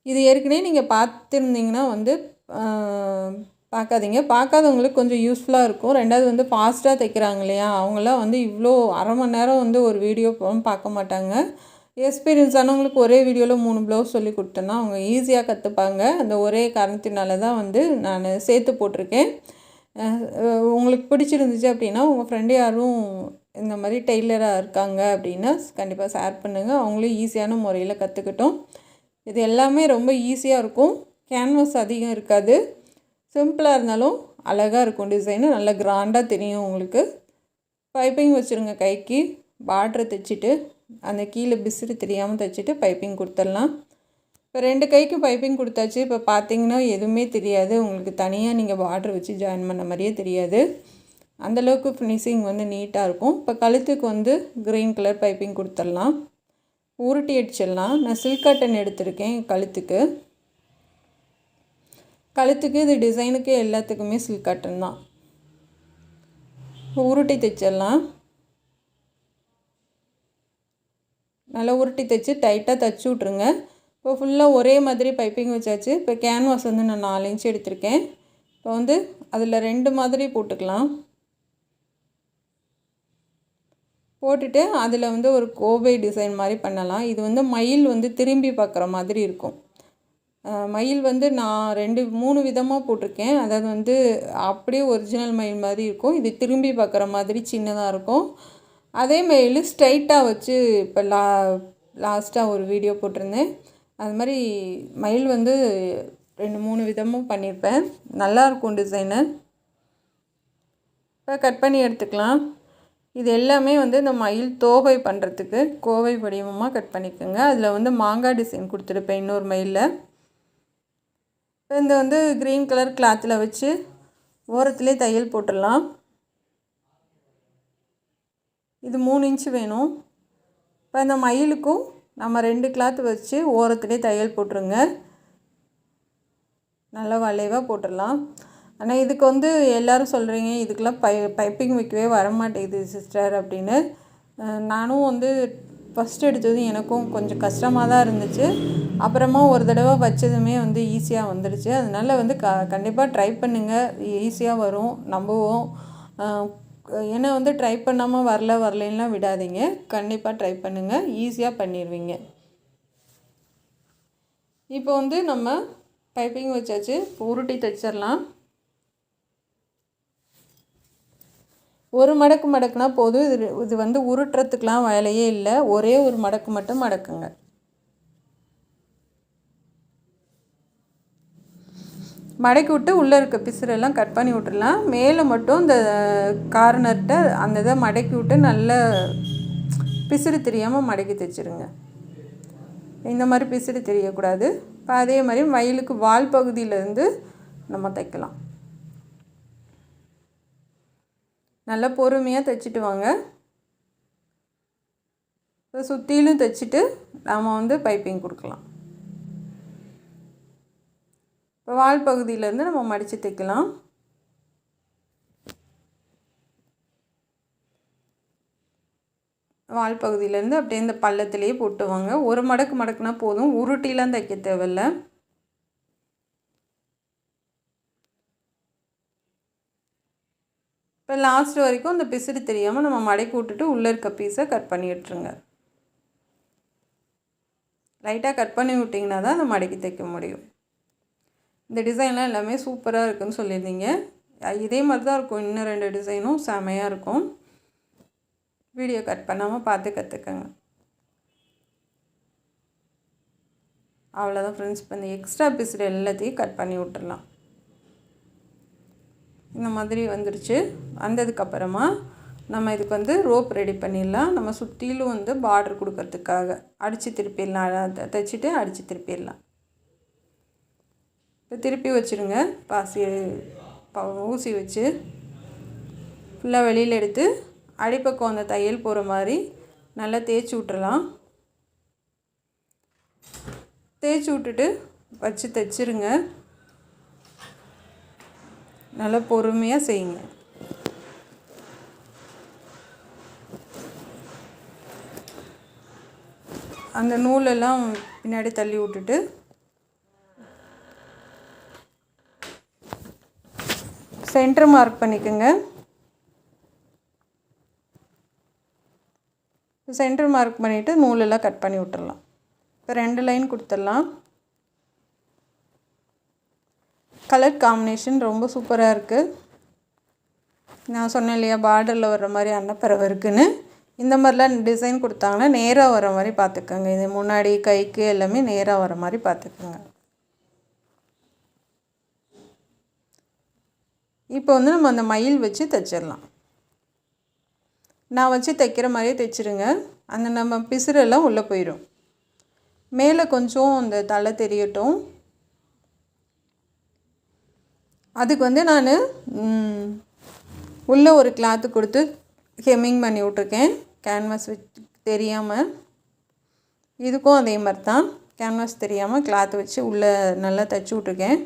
இது ஏற்கனவே நீங்கள் பார்த்துருந்தீங்கன்னா வந்து பார்க்காதீங்க. பார்க்காதவங்களுக்கு கொஞ்சம் யூஸ்ஃபுல்லாக இருக்கும். ரெண்டாவது வந்து ஃபாஸ்ட்டாக தைக்கிறாங்க இல்லையா, அவங்களாம் வந்து இவ்வளோ அரை மணி நேரம் வந்து ஒரு வீடியோ பார்க்க மாட்டாங்க. எக்ஸ்பீரியன்ஸ் ஆனவங்களுக்கு ஒரே வீடியோவில் 3 ப்ளவுஸ் சொல்லி கொடுத்தேன்னா அவங்க ஈஸியாக கற்றுப்பாங்க. அந்த ஒரே காரணத்தினால தான் வந்து நான் சேர்த்து போட்டிருக்கேன். உங்களுக்கு பிடிச்சிருந்துச்சு அப்படின்னா உங்கள் ஃப்ரெண்டு யாரும் இந்த மாதிரி டெய்லராக இருக்காங்க அப்படின்னா கண்டிப்பாக ஷேர் பண்ணுங்கள். அவங்களும் ஈஸியான முறையில் கற்றுக்கிட்டோம். இது எல்லாமே ரொம்ப ஈஸியாக இருக்கும். கேன்வாஸ் அதிகம் இருக்காது. சிம்பிளாக இருந்தாலும் அழகாக இருக்கும். டிசைனு நல்லா கிராண்டாக தெரியும் உங்களுக்கு. பைப்பிங் வச்சுருங்க. கைக்கு பார்டரை தைச்சிட்டு அந்த கீழே பிசுறு தெரியாமல் தைச்சிட்டு பைப்பிங் கொடுத்துடலாம். இப்போ 2 கைக்கும் பைப்பிங் கொடுத்தாச்சு. இப்போ பார்த்தீங்கன்னா எதுவுமே தெரியாது உங்களுக்கு. தனியாக நீங்கள் பார்டர் வச்சு ஜாயின் பண்ண மாதிரியே தெரியாது. அந்தளவுக்கு ஃபினிஷிங் வந்து நீட்டாக இருக்கும். இப்போ கழுத்துக்கு வந்து க்ரீன் கலர் பைப்பிங் கொடுத்துடலாம். உருட்டி அடிச்சிடலாம். நான் சில்க் காட்டன் எடுத்திருக்கேன் கழுத்துக்கு. இது டிசைனுக்கு எல்லாத்துக்குமே சில்க் காட்டன் தான். உருட்டி தைச்சிடலாம். நல்லா உருட்டி தைச்சி டைட்டாக தைச்சி விட்ருங்க. இப்போ ஃபுல்லாக ஒரே மாதிரி பைப்பிங் வச்சாச்சு. இப்போ கேன்வாஸ் வந்து நான் 4 இன்ச் எடுத்திருக்கேன். இப்போ வந்து அதில் 2 மாதிரி போட்டுக்கலாம். போட்டுட்டு அதில் வந்து ஒரு கோவை டிசைன் மாதிரி பண்ணலாம். இது வந்து மயில் வந்து திரும்பி பார்க்குற மாதிரி இருக்கும். மயில் வந்து நான் 3 விதமாக போட்டிருக்கேன். அதாவது வந்து அப்படியே ஒரிஜினல் மயில் மாதிரி இருக்கும். இது திரும்பி பார்க்குற மாதிரி சின்னதாக இருக்கும். அதே மயில் ஸ்ட்ரைட்டாக வச்சு இப்போ லாஸ்ட்டாக ஒரு வீடியோ போட்டிருந்தேன். அது மாதிரி மயில் வந்து 2-3 விதமும் பண்ணியிருப்பேன். நல்லாயிருக்கும் டிசைனு. இப்போ கட் பண்ணி எடுத்துக்கலாம். இது எல்லாமே வந்து இந்த மயில் தோகை பண்ணுறதுக்கு கோவை வடிவமாக கட் பண்ணிக்கோங்க. அதில் வந்து மாங்காய் டிசைன் கொடுத்துருப்பேன் இன்னொரு மயிலில். இப்போ இந்த வந்து க்ரீன் கலர் கிளாத்தில் வச்சு ஓரத்துலேயே தையல் போட்டுடலாம். இது 3 இன்ச்சு வேணும். இப்போ இந்த மயிலுக்கும் நம்ம 2 கிளாத் வச்சு ஓரத்துலேயே தையல் போட்டுருங்க. நல்லா வளைவாக போட்டுடலாம். ஆனால் இதுக்கு வந்து எல்லோரும் சொல்கிறீங்க இதுக்கெல்லாம் பைப்பிங் வைக்கவே வரமாட்டேங்குது சிஸ்டர் அப்படின்னு. நானும் வந்து ஃபஸ்ட்டு எடுத்தது எனக்கும் கொஞ்சம் கஷ்டமாக தான் இருந்துச்சு. அப்புறமா ஒரு தடவை வச்சதுமே வந்து ஈஸியாக வந்துடுச்சு. அதனால் வந்து கண்டிப்பாக ட்ரை பண்ணுங்கள். ஈஸியாக வரும், நம்புவோம். ஏன்னா வந்து ட்ரை பண்ணாமல் வரலைன்னா விடாதீங்க. கண்டிப்பாக ட்ரை பண்ணுங்கள். ஈஸியாக பண்ணிடுவீங்க. இப்போ வந்து நம்ம பைப்பிங் வச்சாச்சு. உருட்டி தைச்சிடலாம். ஒரு மடக்கு மடக்குனா போதும். இது வந்து உருட்டுறதுக்கெலாம் வேலையே இல்லை. ஒரே ஒரு மடக்கு மட்டும் மடக்குங்க. மடக்கி விட்டு உள்ளே இருக்க பிசுரெல்லாம் கட் பண்ணி விட்டுடலாம். மேலே மட்டும் இந்த கார்னர்கிட்ட அந்த இதை மடக்கி விட்டு நல்ல பிசுறு தெரியாமல் மடக்கி தைச்சிருங்க. இந்த மாதிரி பிசுறு தெரியக்கூடாது. இப்போ அதே மாதிரி மயிலுக்கு வால் பகுதியிலேருந்து நம்ம தைக்கலாம். நல்லா பொறுமையாக தைச்சிட்டு வாங்க. இப்போ சுற்றிலும் தைச்சிட்டு நாம் வந்து பைப்பிங் கொடுக்கலாம். இப்போ வால் பகுதியிலேருந்து நம்ம மடித்து தைக்கலாம். வால் பகுதியிலேருந்து அப்படியே இந்த பள்ளத்துலேயே போட்டுவாங்க. ஒரு மடக்கு மடக்குனா போதும். உருட்டிலாம் தைக்க தேவையில்லை. இப்போ லாஸ்ட் வரைக்கும் இந்த பிசுறு தெரியாமல் நம்ம மடக்கி விட்டுட்டு உள்ளே இருக்க பீஸை கட் பண்ணி விட்டுருங்க. லைட்டாக கட் பண்ணி விட்டிங்கன்னா தான் அந்த மடக்கி தைக்க முடியும். இந்த டிசைன்லாம் எல்லாமே சூப்பராக இருக்குதுன்னு சொல்லியிருந்தீங்க. இதே மாதிரி தான் இருக்கும். இன்னும் 2 டிசைனும் செமையாக இருக்கும். வீடியோ கட் பண்ணாமல் பார்த்து கற்றுக்கங்க. அவ்வளோதான் ஃப்ரெண்ட்ஸ். இப்போ இந்த எக்ஸ்ட்ரா பிசுறு எல்லாத்தையும் கட் பண்ணி விட்டுடலாம். இந்த மாதிரி வந்துடுச்சு. வந்ததுக்கப்புறமா நம்ம இதுக்கு வந்து ரோப் ரெடி பண்ணிடலாம். நம்ம சுற்றிலும் வந்து பார்டர் கொடுக்கறதுக்காக அடித்து திருப்பிடலாம். தைச்சிட்டு அடித்து திருப்பிடலாம். இப்போ திருப்பி வச்சுருங்க. ஊசி வச்சு ஃபுல்லாக வெளியில் எடுத்து அடிப்பக்கம் அந்த தையல் போகிற மாதிரி நல்லா தேய்ச்சி விட்டுறலாம். தேய்ச்சி விட்டுட்டு வச்சு தைச்சிருங்க. நல்லா பொறுமையாக செய்யுங்க. அந்த நூலெல்லாம் பின்னாடி தள்ளி விட்டுட்டு சென்டர் மார்க் பண்ணிக்கோங்க. சென்டர் மார்க் பண்ணிவிட்டு நூலெல்லாம் கட் பண்ணி விட்டுடலாம். இப்போ 2 லைன் கொடுத்துடலாம். கலர் காம்பினேஷன் ரொம்ப சூப்பராக இருக்குது. நான் சொன்னேன் இல்லையா பார்டரில் வர்ற மாதிரி அன்னப்பறவை இருக்குதுன்னு. இந்த மாதிரிலாம் டிசைன் கொடுத்தாங்கன்னா நேராக வர மாதிரி பார்த்துக்கோங்க. இது முன்னாடி கைக்கு எல்லாமே நேராக வர மாதிரி பார்த்துக்கோங்க. இப்போ வந்து நம்ம அந்த மயில் வச்சு தைச்சிடலாம். நான் வச்சு தைக்கிற மாதிரியே தைச்சிருங்க. அந்த நம்ம பிசுரெல்லாம் உள்ளே போயிடும். மேலே கொஞ்சம் அந்த தலை தெரியட்டும். அதுக்கு வந்து நான் உள்ளே ஒரு கிளாத்து கொடுத்து ஹெம்மிங் பண்ணி விட்ருக்கேன், கேன்வாஸ் வச்சு தெரியாமல். இதுக்கும் அதே மாதிரி தான், கேன்வாஸ் தெரியாமல் கிளாத் வச்சு உள்ளே நல்லா தைச்சி விட்ருக்கேன்.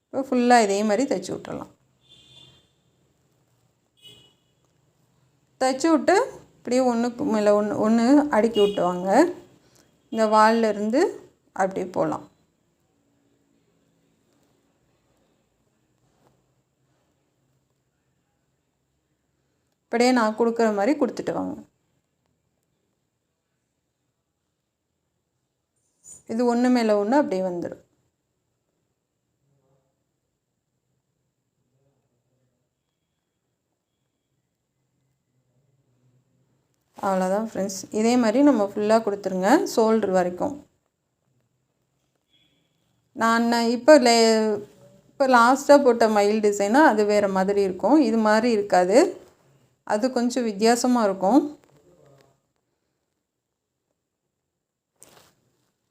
இப்போ ஃபுல்லாக இதே மாதிரி தைச்சி விட்டுறலாம். தைச்சி விட்டு இப்படியே ஒன்றுக்கு மேலே ஒன்று அடுக்கி விட்டுவாங்க. இந்த வால்லேருந்து அப்படியே போகலாம். இப்படியே நான் கொடுக்குற மாதிரி கொடுத்துட்டு வாங்க. இது ஒன்று மேலே ஒன்று அப்படியே வந்துடும். அவ்வளோதான் ஃப்ரெண்ட்ஸ். இதே மாதிரி நம்ம ஃபுல்லாக கொடுத்துருங்க ஷோல்ட்ரு வரைக்கும். நான் இப்போ லாஸ்ட்டாக போட்ட மயில் டிசைனாக அது வேறு மாதிரி இருக்கும், இது மாதிரி இருக்காது. அது கொஞ்சம் வித்தியாசமாக இருக்கும்.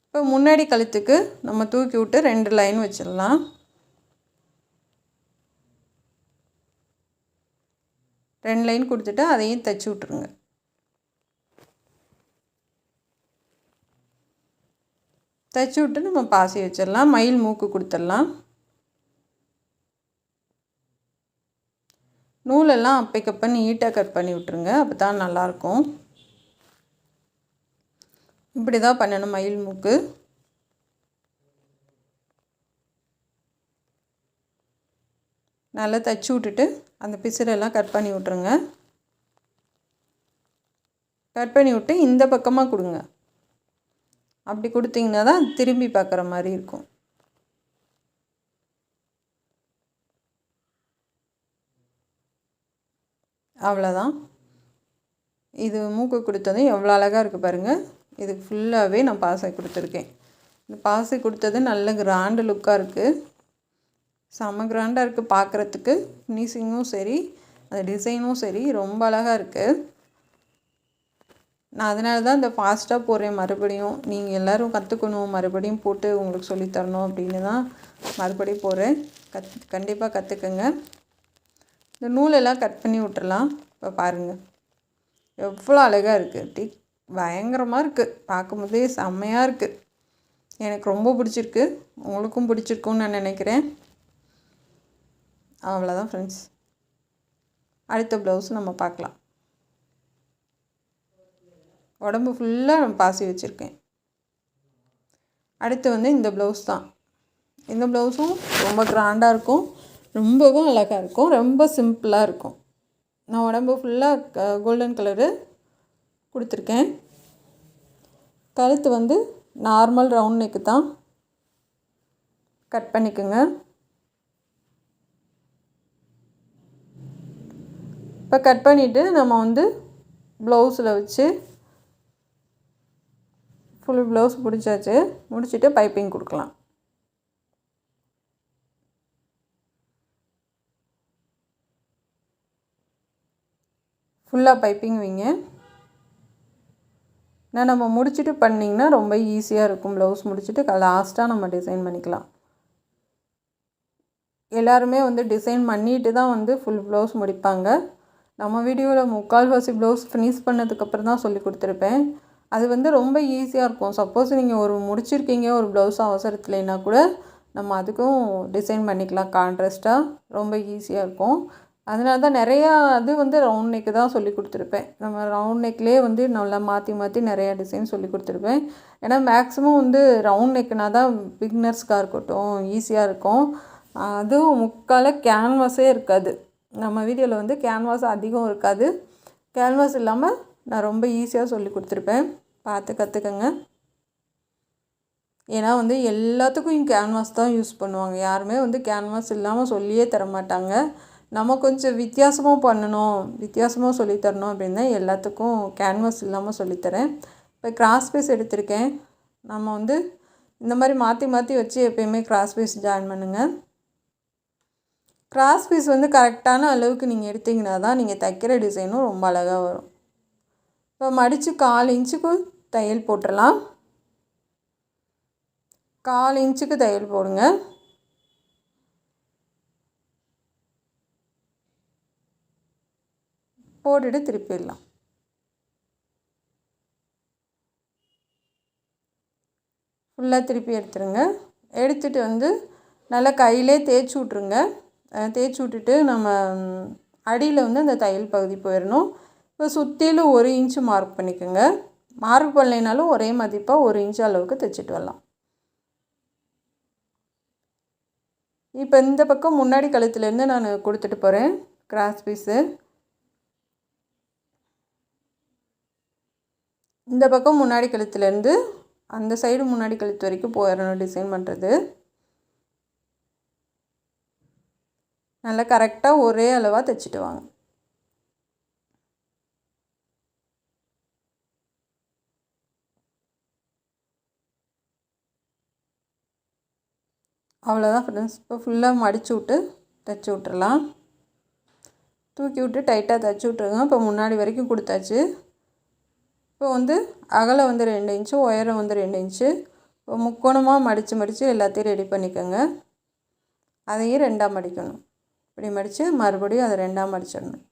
இப்போ முன்னாடி கழுத்துக்கு நம்ம தூக்கி விட்டு 2 லைன் வச்சிடலாம். ரெண்டு லைன் கொடுத்துட்டு அதையும் தைச்சி விட்ருங்க. தைச்சி விட்டு நம்ம பாசி வச்சிடலாம். மயில் மூக்கு கொடுத்துடலாம். நூலெல்லாம் அப்பைக்கப்போ நீட்டாக கட் பண்ணி விட்ருங்க, அப்போ தான் நல்லாயிருக்கும். இப்படி தான் பண்ணணும் மயில் மூக்கு. நல்லா தைச்சி விட்டுட்டு அந்த பிசுரெல்லாம் கட் பண்ணி விட்ருங்க. கட் பண்ணி விட்டு இந்த பக்கமாக கொடுங்க. அப்படி கொடுத்தீங்கன்னா தான் திரும்பி பார்க்குற மாதிரி இருக்கும். அவ்வளோதான். இது மூக்கு கொடுத்ததும் எவ்வளோ அழகாக இருக்குது பாருங்கள். இது ஃபுல்லாகவே நான் பாசி கொடுத்துருக்கேன். இந்த பாசி கொடுத்தது நல்ல கிராண்டு லுக்காக இருக்குது, செம்ம கிராண்டாக இருக்குது பார்க்குறதுக்கு. ஃபினிஷிங்கும் சரி, அந்த டிசைனும் சரி ரொம்ப அழகாக இருக்குது. நான் அதனால தான் இந்த ஃபாஸ்ட்டாக போடுறேன். மறுபடியும் நீங்கள் எல்லோரும் கற்றுக்கணும், மறுபடியும் போட்டு உங்களுக்கு சொல்லித்தரணும் அப்படின்னு தான் மறுபடியும் போடுறேன். கண்டிப்பாக கற்றுக்குங்க. இந்த நூலெல்லாம் கட் பண்ணி விட்டுறலாம். இப்போ பாருங்கள் எவ்வளோ அழகாக இருக்குது. அப்படி பயங்கரமாக இருக்குது, பார்க்கும்போதே செம்மையாக இருக்குது. எனக்கு ரொம்ப பிடிச்சிருக்கு, உங்களுக்கும் பிடிச்சிருக்குன்னு நான் நினைக்கிறேன். அவ்வளோதான் ஃப்ரெண்ட்ஸ். அடுத்த ப்ளவுஸ் நம்ம பார்க்கலாம். உடம்பு ஃபுல்லாக நான் பாசி வச்சுருக்கேன். அடுத்து வந்து இந்த ப்ளவுஸ் தான். இந்த ப்ளவுஸும் ரொம்ப கிராண்டாக இருக்கும், ரொம்பவும் அழகாக இருக்கும், ரொம்ப சிம்பிளாக இருக்கும். நான் உடம்பு ஃபுல்லாக கோல்டன் கலரு கொடுத்துருக்கேன். கழுத்து வந்து நார்மல் ரவுண்ட் நெக்கு தான். கட் பண்ணிக்கோங்க. இப்போ கட் பண்ணிவிட்டு நம்ம வந்து ப்ளவுஸில் வச்சு ஃபுல் ப்ளவுஸ் பிடிச்சாச்சு. முடிச்சுட்டு பைப்பிங் கொடுக்கலாம். ஃபுல்லாக பைப்பிங் வைங்க. நான் நம்ம முடிச்சுட்டு பண்ணிங்கன்னா ரொம்ப ஈஸியாக இருக்கும். ப்ளவுஸ் முடிச்சுட்டு லாஸ்ட்டாக நம்ம டிசைன் பண்ணிக்கலாம். எல்லாருமே வந்து டிசைன் பண்ணிட்டு தான் வந்து ஃபுல் ப்ளவுஸ் முடிப்பாங்க. நம்ம வீடியோவில் 3/4 ப்ளவுஸ் ஃபினிஷ் பண்ணதுக்கப்புறம் தான் சொல்லி கொடுத்துருப்பேன். அது வந்து ரொம்ப ஈஸியாக இருக்கும். சப்போஸ் நீங்கள் ஒரு முடிச்சிருக்கீங்க, ஒரு ப்ளவுஸ் அவசரத்துலனா கூட நம்ம அதுக்கும் டிசைன் பண்ணிக்கலாம். கான்ட்ராஸ்ட்டாக ரொம்ப ஈஸியாக இருக்கும். அதனால தான் நிறையா அது வந்து ரவுண்ட் நெக்கு தான் சொல்லி கொடுத்துருப்பேன். நம்ம ரவுண்ட் நெக்லேயே வந்து நல்லா மாற்றி மாற்றி நிறையா டிசைன் சொல்லி கொடுத்துருப்பேன். ஏன்னா மேக்ஸிமம் வந்து ரவுண்ட் நெக்குனா தான் பிகினர்ஸ்க்காக இருக்கட்டும் ஈஸியாக இருக்கும். அதுவும் முக்கால் கேன்வாஸே இருக்காது. நம்ம வீடியோவில் வந்து கேன்வாஸ் அதிகம் இருக்காது. கேன்வாஸ் இல்லாமல் நான் ரொம்ப ஈஸியாக சொல்லி கொடுத்துருப்பேன். பார்த்து கற்றுக்கங்க. ஏன்னா வந்து எல்லாத்துக்கும் கேன்வாஸ் தான் யூஸ் பண்ணுவாங்க. யாருமே வந்து கேன்வாஸ் இல்லாமல் சொல்லியே தரமாட்டாங்க. நம்ம கொஞ்சம் வித்தியாசமாக பண்ணணும், வித்தியாசமாக சொல்லித்தரணும் அப்படின்னா எல்லாத்துக்கும் கேன்வாஸ் இல்லாமல் சொல்லித்தரேன். இப்போ கிராஸ் பீஸ் எடுத்திருக்கேன். நம்ம வந்து இந்த மாதிரி மாற்றி மாற்றி வச்சு எப்போயுமே கிராஸ் பீஸ் ஜாயின் பண்ணுங்கள். கிராஸ் பீஸ் வந்து கரெக்டான அளவுக்கு நீங்கள் எடுத்திங்கன்னா தான் நீங்கள் தைக்கிற டிசைனும் ரொம்ப அழகாக வரும். இப்போ மடித்து 1/4 இன்ச்சுக்கு தையல் போட்டுடலாம். 1/4 இன்ச்சுக்கு தையல் போடுங்க. போட்டுட்டு திருப்பிடலாம். ஃபுல்லாக திருப்பி எடுத்துருங்க. எடுத்துகிட்டு வந்து நல்லா கையிலே தேய்ச்சி விட்ருங்க. தேய்ச்சி விட்டுட்டு நம்ம அடியில் வந்து அந்த தையல் பகுதி போயிடணும். இப்போ சுற்றிலும் 1 இன்ச்சு மார்க் பண்ணிக்கோங்க. மார்க் பண்ணலைனாலும் ஒரே மதிப்பாக 1 இன்ச்சு அளவுக்கு தைச்சிட்டு வரலாம். இப்போ இந்த பக்கம் முன்னாடி கழுத்துலேருந்து நான் கொடுத்துட்டு போகிறேன் கிராஸ் பீஸு. இந்த பக்கம் முன்னாடி கழுத்துலேருந்து அந்த சைடு முன்னாடி கழுத்து வரைக்கும் போயிடணும் டிசைன் பண்ணுறது. நல்லா கரெக்டாக ஒரே அளவாக தைச்சிட்டு வாங்க. அவ்வளோதான் ஃப்ரெண்ட்ஸ். இப்போ ஃபுல்லாக மடித்து விட்டு தைச்சி விட்டுறலாம். தூக்கி விட்டு டைட்டாக தைச்சி விட்ருங்க. இப்போ முன்னாடி வரைக்கும் கொடுத்தாச்சு. இப்போ வந்து அகலம் வந்து 2 இன்ச்சு, உயரம் வந்து 2 இன்ச்சு. இப்போ முக்கோணமாக மடித்து எல்லாத்தையும் ரெடி பண்ணிக்கோங்க. அதையும் 2ஆக மடிக்கணும். இப்படி மடித்து மறுபடியும் அதை 2ஆக மடிச்சிடணும்.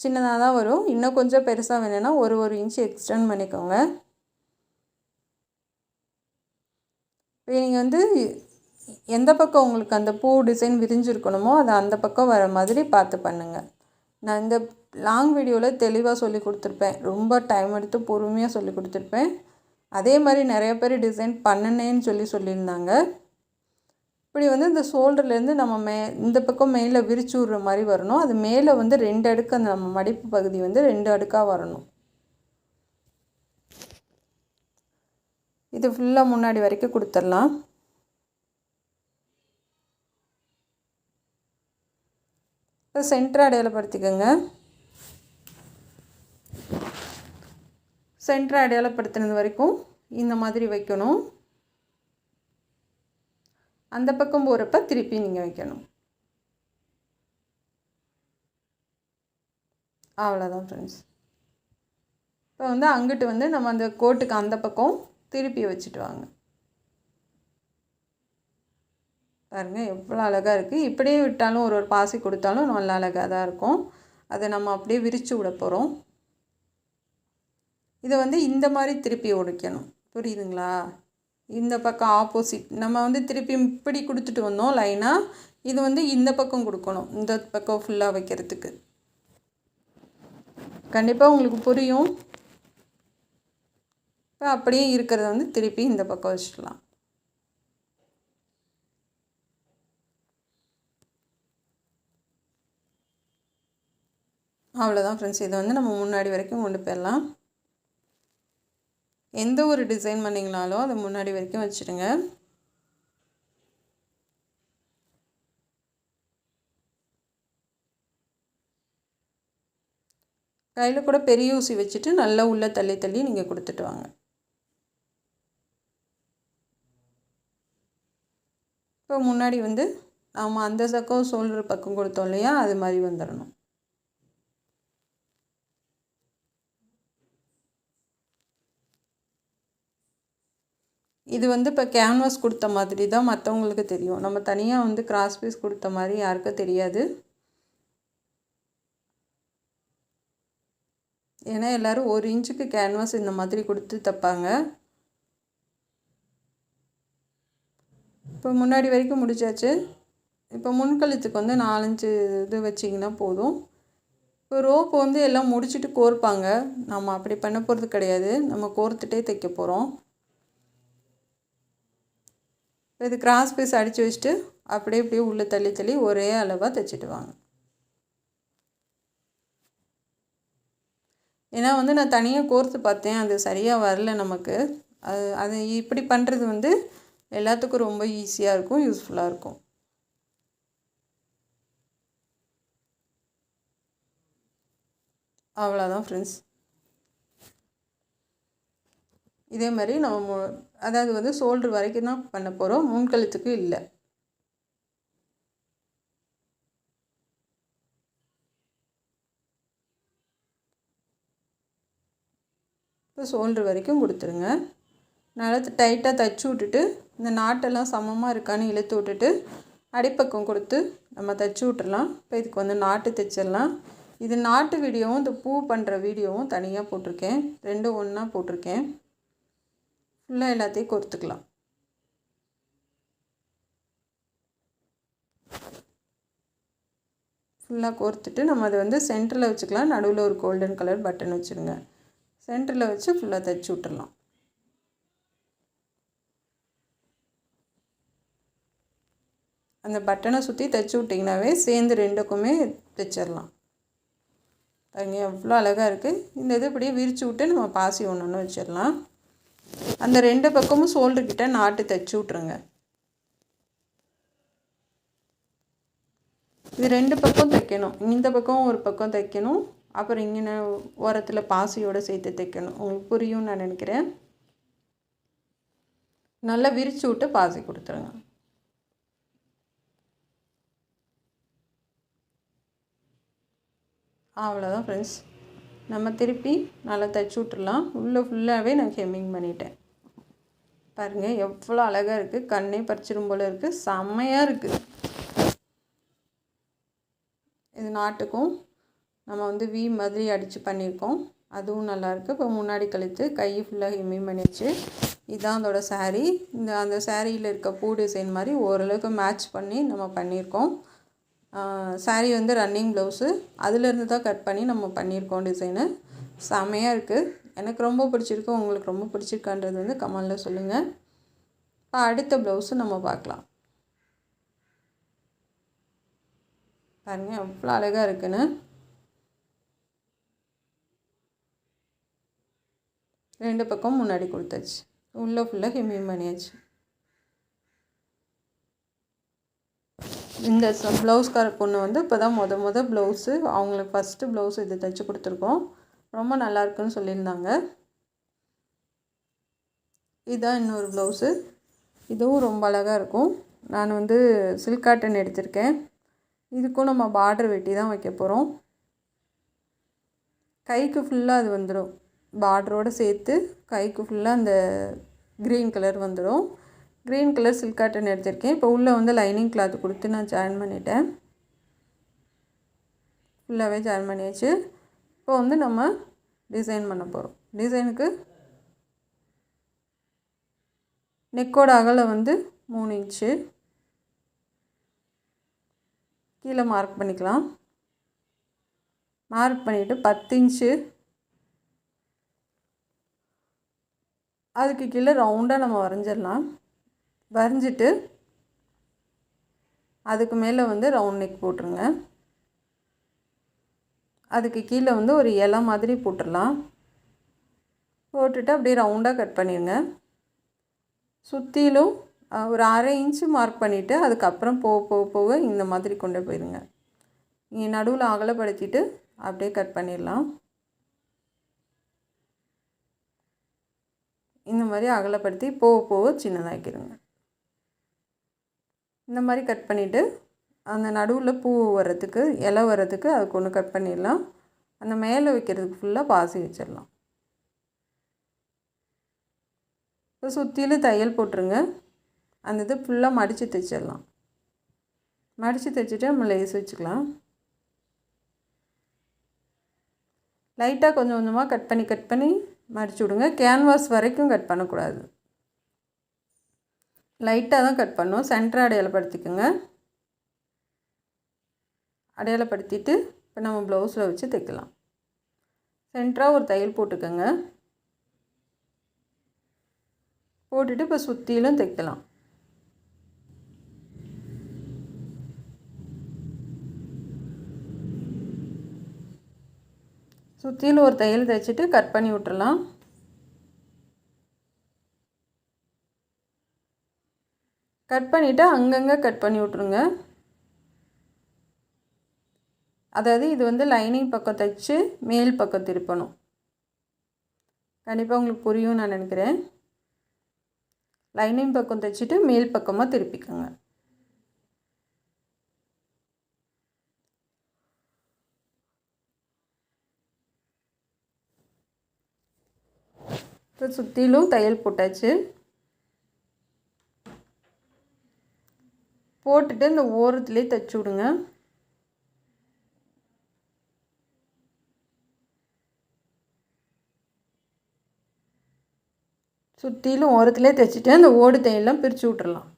சின்னதாக தான் வரும். இன்னும் கொஞ்சம் பெருசாக வேணும்னா 1 இன்ச்சு எக்ஸ்டெண்ட் பண்ணிக்கோங்க. இப்போ நீங்கள் வந்து எந்த பக்கம் உங்களுக்கு அந்த பூ டிசைன் விரிஞ்சிருக்கணுமோ அதை அந்த பக்கம் வர மாதிரி பார்த்து பண்ணுங்கள். நான் இந்த லாங் வீடியோவில் தெளிவாக சொல்லி கொடுத்துருப்பேன். ரொம்ப டைம் எடுத்து பொறுமையாக சொல்லி கொடுத்துருப்பேன். அதே மாதிரி நிறைய பேர் டிசைன் பண்ணினேன்னு சொல்லியிருந்தாங்க. இப்படி வந்து இந்த ஷோல்டர்லேருந்து நம்ம இந்த பக்கம் மேலே விரிச்சு விட்ற மாதிரி வரணும். அது மேலே வந்து 2 அடுக்கு அந்த நம்ம மடிப்பு பகுதி வந்து 2 அடுக்காக வரணும். இது ஃபுல்லாக முன்னாடி வரைக்கும் கொடுத்துடலாம். இப்போ சென்டர் அடையாளப்படுத்திக்கோங்க. சென்டர் அடையாளப்படுத்தினது வரைக்கும் இந்த மாதிரி வைக்கணும். அந்த பக்கம் போகிறப்ப திருப்பி நீங்கள் வைக்கணும். அவ்வளோதான் ஃப்ரெண்ட்ஸ். இப்போ வந்து அங்கிட்டு வந்து நம்ம அந்த கோட்டுக்கு அந்த பக்கம் திருப்பி வச்சுட்டு வாங்க. பாருங்கள் எவ்வளோ அழகாக இருக்குது. இப்படியே விட்டாலும் ஒரு பாசி கொடுத்தாலும் நல்லா அழகாக தான் இருக்கும். அதை நம்ம அப்படியே விரித்து விட போகிறோம். இதை வந்து இந்த மாதிரி திருப்பி உடைக்கணும். புரியுதுங்களா? இந்த பக்கம் ஆப்போசிட் நம்ம வந்து திருப்பி இப்படி கொடுத்துட்டு வந்தோம் லைனாக. இது வந்து இந்த பக்கம் கொடுக்கணும். இந்த பக்கம் ஃபுல்லாக வைக்கிறதுக்கு கண்டிப்பாக உங்களுக்கு புரியும். இப்போ அப்படியே இருக்கிறத வந்து திருப்பி இந்த பக்கம் வச்சுக்கலாம். அவ்வளோதான் ஃப்ரெண்ட்ஸ். இதை வந்து நம்ம முன்னாடி வரைக்கும் கொண்டு போயிடலாம். எந்த ஒரு டிசைன் பண்ணிங்கனாலும் அதை முன்னாடி வரைக்கும் வச்சுடுங்க. கையில் கூட பெரிய ஊசி வச்சுட்டு நல்லா உள்ளே தள்ளி தள்ளி நீங்கள் கொடுத்துட்டு வாங்க. இப்போ முன்னாடி வந்து நாம் அந்த பக்கம் ஷோல்டர் பக்கம் கொடுத்தோம் இல்லையா, அது மாதிரி வந்துடணும். இது வந்து இப்போ கேன்வாஸ் கொடுத்த மாதிரி தான் மற்றவங்களுக்கு தெரியும். நம்ம தனியாக வந்து கிராஸ் பீஸ் கொடுத்த மாதிரி யாருக்கும் தெரியாது. ஏன்னா எல்லோரும் 1 இன்ச்சுக்கு கேன்வாஸ் இந்த மாதிரி கொடுத்து தைப்பாங்க. இப்போ முன்னாடி வரைக்கும் முடிச்சாச்சு. இப்போ முன்கழுத்துக்கு வந்து 4-5 இது வச்சிங்கன்னா போதும். இப்போ ரோப் வந்து எல்லாம் முடிச்சுட்டு கோர்ப்பாங்க. நம்ம அப்படி பண்ண போகிறது கிடையாது. நம்ம கோர்த்துட்டே தைக்க போகிறோம். இது கிராஸ் பீஸ் அடித்து வச்சுட்டு அப்படியே இப்படியே உள்ளே தள்ளி தள்ளி ஒரே அளவாக தைச்சிட்டு வாங்க. ஏன்னா வந்து நான் தனியாக கோர்த்து பார்த்தேன், அது சரியாக வரல நமக்கு. அது இப்படி பண்ணுறது வந்து எல்லாத்துக்கும் ரொம்ப ஈஸியாக இருக்கும், யூஸ்ஃபுல்லாக இருக்கும். அவ்வளோதான் ஃப்ரெண்ட்ஸ். இதே மாதிரி நம்ம அதாவது வந்து ஷோல்டர் வரைக்கும் தான் பண்ண போகிறோம், முன்கழுத்துக்கு இல்லை. இப்போ ஷோல்டர் வரைக்கும் கொடுத்துருங்க. நல்லா டைட்டாக தைச்சி விட்டுட்டு இந்த நாட்டெல்லாம் சமமாக இருக்கான்னு இழுத்து விட்டுட்டு அடிப்பக்கம் கொடுத்து நம்ம தைச்சி விட்டுடலாம். இப்போ இதுக்கு வந்து நாட்டு தைச்சிடலாம். இது நாட்டு வீடியோவும் இந்த பூ பண்ணுற வீடியோவும் தனியாக போட்டிருக்கேன், ரெண்டும் ஒன்றா போட்டிருக்கேன். ஃபுல்லாக எல்லாத்தையும் கோர்த்துக்கலாம். ஃபுல்லாக கோர்த்துட்டு நம்ம அதை வந்து சென்டரில் வச்சுக்கலாம். நடுவில் ஒரு கோல்டன் கலர் பட்டன் வச்சுருங்க. சென்டரில் வச்சு ஃபுல்லாக தைச்சி விட்டுடலாம். அந்த பட்டனை சுற்றி தைச்சி விட்டிங்கனாவே சேர்ந்து ரெண்டுக்குமே தைச்சிடலாம். பாருங்க எவ்வளோ அழகாக இருக்குது. இந்த இது இப்படியே விரித்து விட்டு நம்ம பாசி ஒன்று வச்சிடலாம். அந்த 2 பக்கமும் ஷோல்டர்கிட்ட நாட்டு தைச்சி விட்ருங்க. இது 2 பக்கம் தைக்கணும். இந்த பக்கம் ஒரு பக்கம் தைக்கணும், அப்புறம் இங்கே ஓரத்தில் பாசியோடு சேர்த்து தைக்கணும். உங்களுக்கு புரியும்னு நான் நினைக்கிறேன். நல்லா விரித்து விட்டு பாசி கொடுத்துருங்க. அவ்வளோதான் ஃப்ரெண்ட்ஸ். நம்ம திருப்பி நல்லா தைச்சி விட்டுடலாம். உள்ளே ஃபுல்லாகவே நான் ஹெம்மிங் பண்ணிட்டேன். பாருங்கள் எவ்வளோ அழகாக இருக்குது, கண்ணே பறிச்சிடும் போல் இருக்குது, செம்மையாக இருக்குது. இது நாட்டுக்கும் நம்ம வந்து வி மாதிரி அடித்து பண்ணியிருக்கோம், அதுவும் நல்லாயிருக்கு. இப்போ முன்னாடி கழுத்து கை ஃபுல்லாக ஹெம்மிங் பண்ணிடுச்சு. இதுதான் அதோட சாரீ. அந்த சாரியில் இருக்க பூ டிசைன் மாதிரி ஓரளவுக்கு மேட்ச் பண்ணி நம்ம பண்ணியிருக்கோம். சாரீ வந்து ரன்னிங் ப்ளவுஸு, அதிலேருந்து தான் கட் பண்ணி நம்ம பண்ணியிருக்கோம் டிசைனு. செம்மையாக இருக்குது, எனக்கு ரொம்ப பிடிச்சிருக்கு. உங்களுக்கு ரொம்ப பிடிச்சிருக்கான்றது வந்து கமெண்டில் சொல்லுங்கள். இப்போ அடுத்த ப்ளவுஸு நம்ம பார்க்கலாம். பாருங்கள் எவ்வளோ அழகாக இருக்குன்னு. ரெண்டு பக்கம் முன்னாடி கொடுத்தாச்சு, உள்ளே ஃபுல்லாக ஹெம்மிங் பண்ணியாச்சு. இந்த ப்ளவுஸ்கார பொண்ணு வந்து இப்போ தான் முத ப்ளவுஸு, அவங்களுக்கு ஃபஸ்ட்டு ப்ளவுஸ் இது தைச்சி கொடுத்துருக்கோம். ரொம்ப நல்லாயிருக்குன்னு சொல்லியிருந்தாங்க. இதுதான் இன்னொரு ப்ளவுஸு, இதுவும் ரொம்ப அழகாக இருக்கும். நான் வந்து சில்க் காட்டன் எடுத்திருக்கேன். இதுக்கும் நம்ம பார்டர் வெட்டி தான் வைக்க போகிறோம். கைக்கு ஃபுல்லாக அது வந்துடும், பார்டரோடு சேர்த்து கைக்கு ஃபுல்லாக அந்த க்ரீன் கலர் வந்துடும். க்ரீன் கலர் சில்க் காட்டன் எடுத்திருக்கேன். இப்போ உள்ளே வந்து லைனிங் கிளாத் கொடுத்து நான் ஜாயின் பண்ணிட்டேன். ஃபுல்லாகவே ஜாயின் பண்ணியாச்சு. இப்போ வந்து நம்ம டிசைன் பண்ண போகிறோம். டிசைனுக்கு நெக்கோட அகலம் வந்து 3 இன்ச்சு கீழே மார்க் பண்ணிக்கலாம். மார்க் பண்ணிவிட்டு 10 இன்ச்சு அதுக்கு கீழே ரவுண்டாக நம்ம வரைஞ்சிடலாம். வரைஞ்சிட்டு அதுக்கு மேலே வந்து ரவுண்ட் நெக் போட்டுருங்க. அதுக்கு கீழே வந்து ஒரு இலை மாதிரி போட்டுடலாம். போட்டுட்டு அப்படியே ரவுண்டாக கட் பண்ணிடுங்க. சுற்றிலும் ஒரு 1/2 இன்ச்சு மார்க் பண்ணிவிட்டு அதுக்கப்புறம் போக இந்த மாதிரி கொண்டு போயிடுங்க. இங்கே நடுவில் அகலப்படுத்திட்டு அப்படியே கட் பண்ணிடலாம். இந்த மாதிரி அகலப்படுத்தி போக சின்னதாக்கிடுங்க. இந்த மாதிரி கட் பண்ணிவிட்டு அந்த நடுவில் பூ வர்றதுக்கு இலை வர்றதுக்கு அதுக்கு ஒன்று கட் பண்ணிடலாம். அந்த மேலே வைக்கிறதுக்கு ஃபுல்லாக பாசி வச்சிடலாம். இப்போ சுற்றிலும் தையல் போட்டுருங்க. அந்த இது ஃபுல்லாக மடித்து தைச்சிடலாம். மடித்து தைச்சிட்டு நம்ம லேஸ் வச்சுக்கலாம். லைட்டாக கொஞ்சம் கொஞ்சமாக கட் பண்ணி மடிச்சு விடுங்க. கேன்வாஸ் வரைக்கும் கட் பண்ணக்கூடாது, லைட்டாக தான் கட் பண்ணோம். சென்டர் அடையாளப்படுத்திக்கோங்க. அடையாளப்படுத்திட்டு இப்போ நம்ம ப்ளவுஸில் வச்சு தைக்கலாம். சென்டராக ஒரு தையல் போட்டுக்கோங்க. போட்டுட்டு இப்போ சுற்றிலும் தைக்கலாம். சுற்றிலும் ஒரு தையல் தைச்சிட்டு கட் பண்ணி விட்டுறலாம். கட் பண்ணிவிட்டு அங்கங்கே கட் பண்ணி விட்ருங்க. அதாவது இது வந்து லைனிங் பக்கம் தைச்சு மேல் பக்கம் திருப்பணும். கண்டிப்பாக உங்களுக்கு புரியும் நான் நினைக்கிறேன். லைனிங் பக்கம் தைச்சிட்டு மேல் பக்கமாக திருப்பிக்கோங்க. இப்போ சுற்றிலும் தையல் போட்டாச்சு. போட்டுட்டு இந்த ஓரத்துலேயே தைச்சி விடுங்க. சுற்றிலும் ஓரத்துலேயே தைச்சிட்டு அந்த ஓடு தையெல்லாம் பிரித்து விட்டுறலாம்.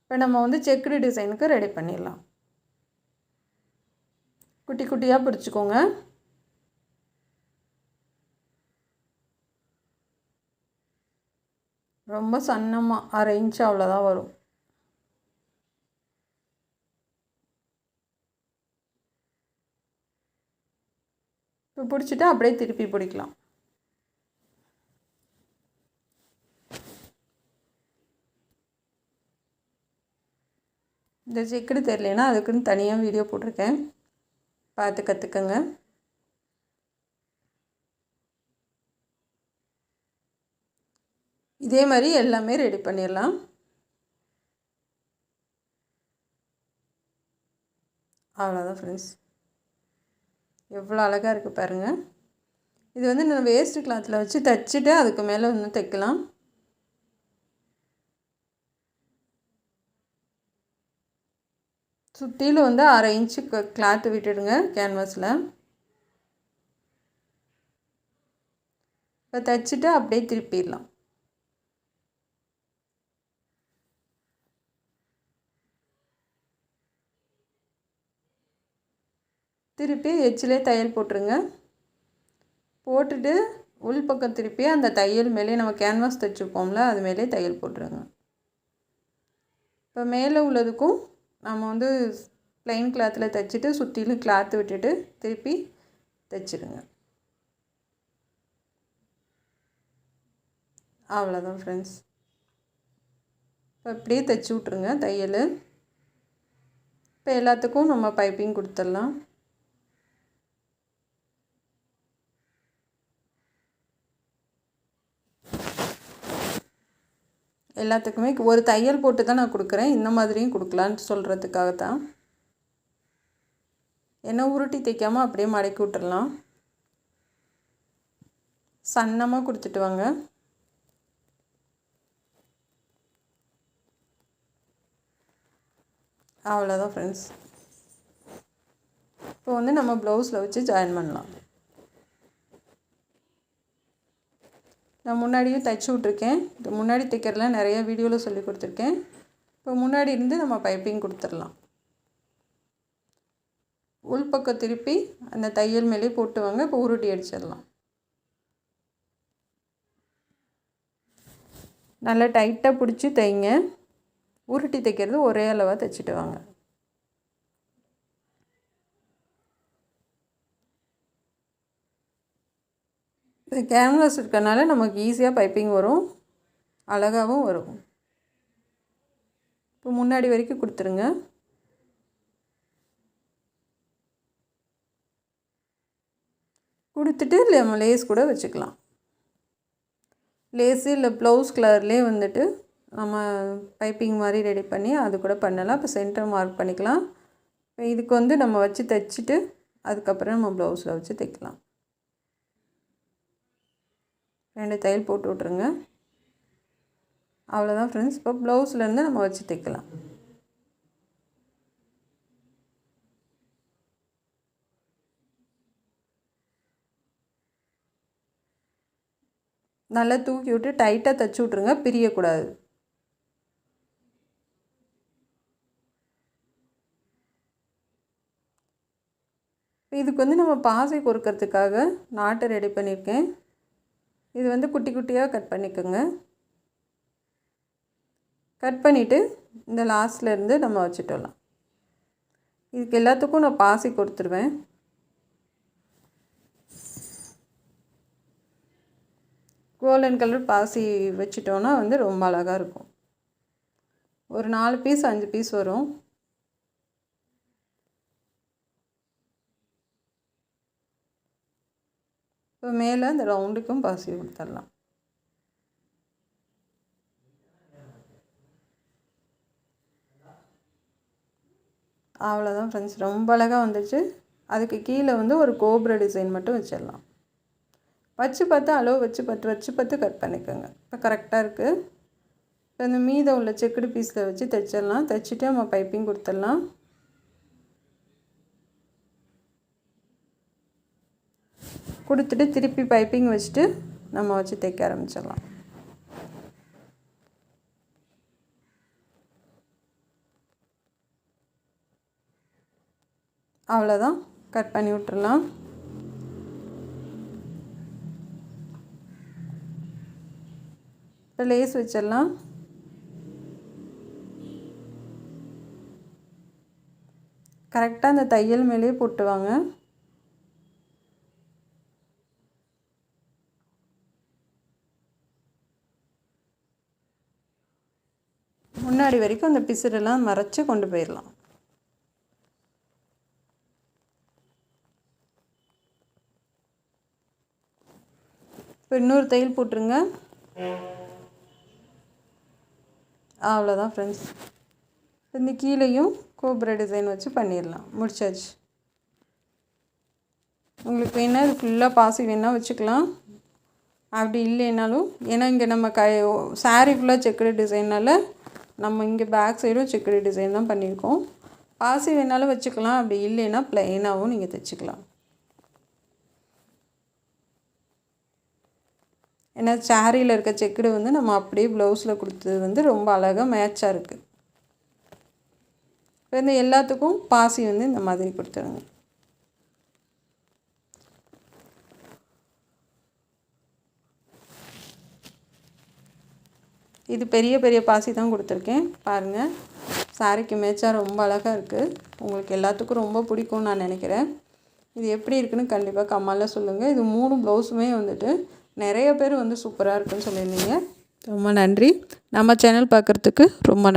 இப்போ நம்ம வந்து செக்குடு டிசைனுக்கு ரெடி பண்ணிடலாம். குட்டி குட்டியாக பிடிச்சிக்கோங்க. ரொம்ப சன்னமாக 1/2 இன்ச் அவ்வளோதான் வரும். இப்போ பிடிச்சிட்டு அப்படியே திருப்பி பிடிக்கலாம். இந்த செக்குடு தெரியலனா அதுக்குன்னு தனியாக வீடியோ போட்டிருக்கேன், பார்த்து கற்றுக்கங்க. இதே மாதிரி எல்லாமே ரெடி பண்ணிடலாம். அவ்வளோதான் ஃப்ரெண்ட்ஸ். எவ்வளோ அழகாக இருக்குது பாருங்கள். இது வந்து நம்ம வேஸ்ட்டு கிளாத்தில் வச்சு தைச்சிட்டு அதுக்கு மேலே வந்து தைக்கலாம். சுற்றிலும் வந்து 1/2 இன்ச்சு கிளாத்து விட்டுடுங்க கேன்வாஸில். இப்போ தைச்சிட்டு அப்படியே திருப்பிடலாம். திருப்பி எச்சிலே தையல் போட்டுருங்க. போட்டுட்டு உள் பக்கம் திருப்பி அந்த தையல் மேலே நம்ம கேன்வாஸ் தைச்சிருப்போம்ல அது மேலே தையல் போட்டுருங்க. இப்போ மேலே உள்ளதுக்கும் நம்ம வந்து ப்ளைன் கிளாத்தில் தைச்சிட்டு சுற்றிலும் கிளாத்து விட்டுட்டு திருப்பி தைச்சிடுங்க. அவ்வளோதான் ஃப்ரெண்ட்ஸ். இப்போ அப்படியே தைச்சி விட்ருங்க தையல். இப்போ எல்லாத்துக்கும் நம்ம பைப்பிங் கொடுத்துடலாம். எல்லாத்துக்குமே ஒரு தையல் போட்டு தான் நான் கொடுக்குறேன். இந்த மாதிரியும் கொடுக்கலான்னு சொல்கிறதுக்காக தான். என்ன உருட்டி தைக்காமல் அப்படியே மடக்கி விட்டுடலாம். சன்னமாக கொடுத்துட்டு வாங்க. அவ்வளோதான் ஃப்ரெண்ட்ஸ். இப்போ வந்து நம்ம ப்ளவுஸில் வச்சு ஜாயின் பண்ணலாம். நான் முன்னாடியும் தைச்சி விட்ருக்கேன். இது முன்னாடி தைக்கிறதுலாம் நிறைய வீடியோவில் சொல்லி கொடுத்துருக்கேன். இப்போ முன்னாடி இருந்து நம்ம பைப்பிங் கொடுத்துடலாம். உள்பக்கம் திருப்பி அந்த தையல் மேலே போட்டு வாங்க. இப்போ உருட்டி அடிச்சிடலாம். நல்லா டைட்டாக பிடிச்சி தைங்க. உருட்டி தைக்கிறது ஒரே அளவாக தைச்சிட்டு வாங்க. இந்த கேன்வாஸ் இருக்கனால நமக்கு ஈஸியாக பைப்பிங் வரும், அழகாகவும் வரும். இப்போ முன்னாடி வரைக்கும் கொடுத்துருங்க. கொடுத்துட்டு நம்ம லேஸ் கூட வச்சுக்கலாம். லேஸு இல்லை ப்ளவுஸ் கலர்லேயே வந்துட்டு நம்ம பைப்பிங் மாதிரி ரெடி பண்ணி அது கூட பண்ணலாம். இப்போ சென்டர் மார்க் பண்ணிக்கலாம். இப்போ இதுக்கு வந்து நம்ம வச்சு தைச்சிட்டு அதுக்கப்புறம் நம்ம ப்ளவுஸில் வச்சு தைக்கலாம். 2 தையல் போட்டு விட்ருங்க. அவ்வளோதான் ஃப்ரெண்ட்ஸ். இப்போ ப்ளவுஸ்லேருந்து நம்ம வச்சு தைக்கலாம். நல்லா தூக்கி விட்டு டைட்டாக தைச்சி விட்ருங்க, பிரியக்கூடாது. இதுக்கு வந்து நம்ம பாசி கொறுக்கிறதுக்காக நாட்டை ரெடி பண்ணியிருக்கேன். இது வந்து குட்டி குட்டியாக கட் பண்ணிக்கோங்க. கட் பண்ணிவிட்டு இந்த லாஸ்ட்லேருந்து நம்ம வச்சுட்டோலாம். இதுக்கு எல்லாத்துக்கும் நான் பாசி கொடுத்துருவேன். கோல்டன் கலர் பாசி வச்சிட்டோன்னா வந்து ரொம்ப அழகாக இருக்கும். ஒரு 4 பீஸ் 5 பீஸ் வரும். இப்போ மேலே இந்த ரவுண்டுக்கும் பாசி கொடுத்துடலாம். அவ்வளோதான் ஃப்ரெண்ட்ஸ், ரொம்ப அழகாக வந்துச்சு. அதுக்கு கீழே வந்து ஒரு கோபுர டிசைன் மட்டும் வச்சிடலாம். வச்சு பார்த்து அளவு வச்சு பார்த்து கட் பண்ணிக்கோங்க. இப்போ கரெக்டாக இருக்குது. இப்போ இந்த மீதம் உள்ள செக்குடு பீஸில் வச்சு தைச்சிடலாம். தைச்சிட்டு நம்ம பைப்பிங் கொடுத்துடலாம். கொடுத்துட்டு திருப்பி பைப்பிங் வச்சுட்டு நம்ம வச்சு தைக்க ஆரம்பிச்சிடலாம். அவ்வளோதான், கட் பண்ணி விட்டுறலாம். இப்போ லேஸ் வச்சிடலாம். கரெக்டாக அந்த தையல் மேலேயே போட்டுவாங்க. முன்னாடி வரைக்கும் அந்த பிசுறெல்லாம் மறைச்சி கொண்டு போயிடலாம். இப்போ இன்னொரு தையல் போட்டுருங்க. அவ்வளோதான் ஃப்ரெண்ட்ஸ், இந்த கீழேயும் கோபுர டிசைன் வச்சு பண்ணிடலாம். முடிச்சாச்சு. உங்களுக்கு வேணால் இது ஃபுல்லாக பாசி வேணால் வச்சுக்கலாம், அப்படி இல்லைனாலும், ஏன்னா இங்கே நம்ம சாரீ ஃபுல்லாக செக்குடு டிசைனால் நம்ம இங்கே பேக் சைடும் செக்குடு டிசைன் தான் பண்ணியிருக்கோம். பாசி வேணாலும் வச்சுக்கலாம், அப்படி இல்லைன்னா ப்ளைனாகவும் நீங்கள் தைச்சிக்கலாம். ஏன்னா சாரியில் இருக்க செக்குடு வந்து நம்ம அப்படியே ப்ளவுஸில் கொடுத்தது வந்து ரொம்ப அழகாக மேட்சாக இருக்குது. இப்போ இந்த எல்லாத்துக்கும் பாசி வந்து இந்த மாதிரி கொடுத்துருங்க. இது பெரிய பெரிய பாசி தான் கொடுத்துருக்கேன். பாருங்கள், சாரிக்கு மேட்சாக ரொம்ப அழகாக இருக்குது. உங்களுக்கு எல்லாத்துக்கும் ரொம்ப பிடிக்கும்னு நான் நினைக்கிறேன். இது எப்படி இருக்குன்னு கண்டிப்பாக கமெண்ட்டில் சொல்லுங்கள். இது 3 ப்ளவுஸுமே வந்துட்டு நிறைய பேர் வந்து சூப்பராக இருக்குன்னு சொல்லியிருந்தீங்க. ரொம்ப நன்றி. நம்ம சேனல் பார்க்குறதுக்கு ரொம்ப